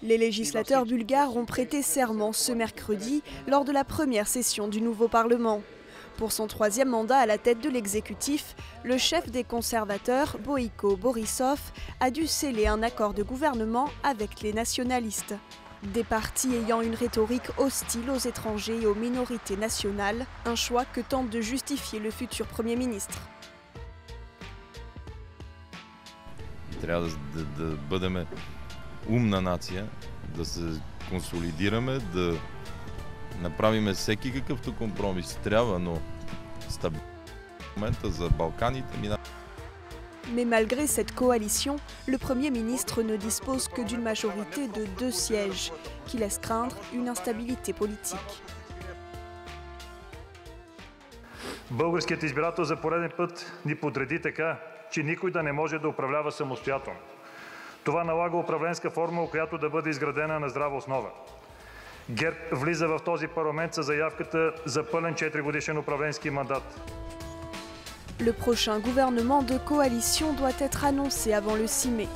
Les législateurs bulgares ont prêté serment ce mercredi lors de la première session du nouveau Parlement. Pour son troisième mandat à la tête de l'exécutif, le chef des conservateurs, Boyko Borisov, a dû sceller un accord de gouvernement avec les nationalistes. Des partis ayant une rhétorique hostile aux étrangers et aux minorités nationales, un choix que tente de justifier le futur Premier ministre. Трябва да бъдем умна нация, да се консолидираме, да направим всеки какъвто компромис трябва, но стабилността за Балканите мина. Mais malgré cette coalition, le Premier ministre ne dispose que d'une majorité de 2 sièges, qui laisse craindre une instabilité politique. Българският избирател за пореден път ни подреди така, че никой да не може да управлява самостоятелно. Това налага управленска формула, която да бъде изградена на здрава основа. ГЕРБ влиза в този парламент със заявката за пълен 4-годишен управленски мандат. Le prochain gouvernement de coalition doit être annoncé avant le 6 mai.